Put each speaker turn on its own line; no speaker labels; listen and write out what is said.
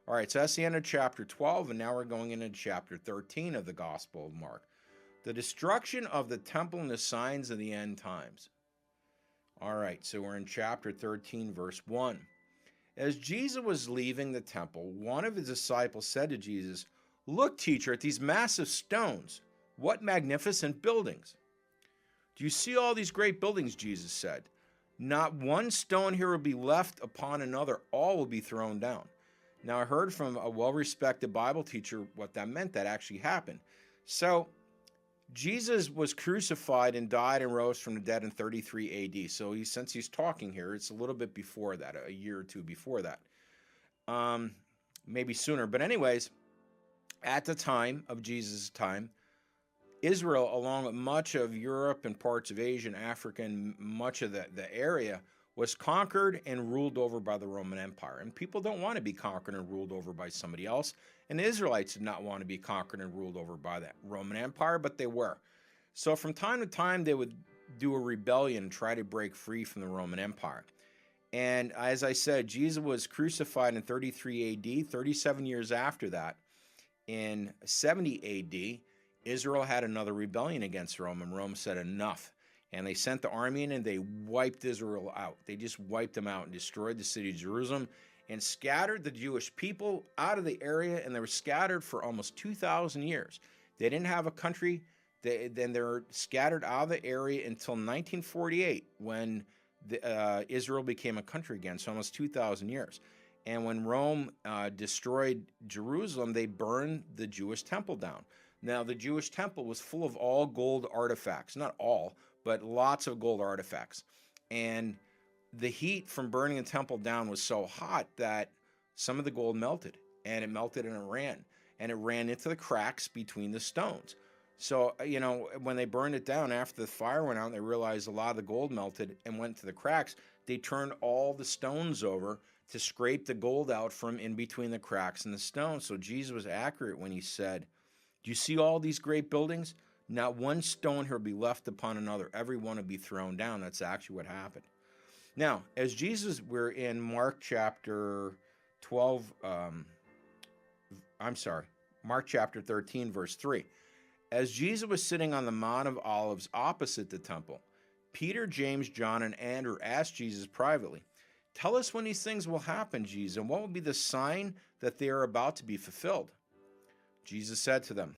All right, so that's the end of chapter 12, and now we're going into chapter 13 of the Gospel of Mark. The destruction of the temple and the signs of the end times. All right, so we're in chapter 13, verse 1. As Jesus was leaving the temple, one of his disciples said to Jesus, "Look, teacher, at these massive stones. What magnificent buildings." "Do you see all these great buildings?" Jesus said. "Not one stone here will be left upon another. All will be thrown down." Now, I heard from a well-respected Bible teacher what that meant. That actually happened. So, Jesus was crucified and died and rose from the dead in 33 AD. So, since he's talking here, it's a little bit before that, a year or two before that. Maybe sooner. But anyways, at the time of Jesus' time, Israel, along with much of Europe and parts of Asia and Africa and much of the area, was conquered and ruled over by the Roman Empire. And people don't want to be conquered and ruled over by somebody else. And the Israelites did not want to be conquered and ruled over by that Roman Empire, but they were. So from time to time, they would do a rebellion and try to break free from the Roman Empire. And as I said, Jesus was crucified in 33 AD. 37 years after that, in 70 AD, Israel had another rebellion against Rome, and Rome said enough. And they sent the army in and they wiped Israel out. They just wiped them out and destroyed the city of Jerusalem and scattered the Jewish people out of the area, and they were scattered for almost 2,000 years. They didn't have a country. Then they were scattered out of the area until 1948 when Israel became a country again, so almost 2,000 years. And when Rome destroyed Jerusalem, they burned the Jewish temple down. Now, the Jewish temple was full of all gold artifacts. Not all, but lots of gold artifacts. And the heat from burning the temple down was so hot that some of the gold melted. And it melted and it ran. And it ran into the cracks between the stones. So, when they burned it down after the fire went out, they realized a lot of the gold melted and went to the cracks. They turned all the stones over to scrape the gold out from in between the cracks in the stones. So Jesus was accurate when he said, "Do you see all these great buildings? Not one stone here will be left upon another. Every one will be thrown down." That's actually what happened. Now, as Jesus, we're in Mark chapter 12, Mark chapter 13, verse 3. As Jesus was sitting on the Mount of Olives opposite the temple, Peter, James, John, and Andrew asked Jesus privately, "Tell us when these things will happen, Jesus, and what will be the sign that they are about to be fulfilled?" Jesus said to them,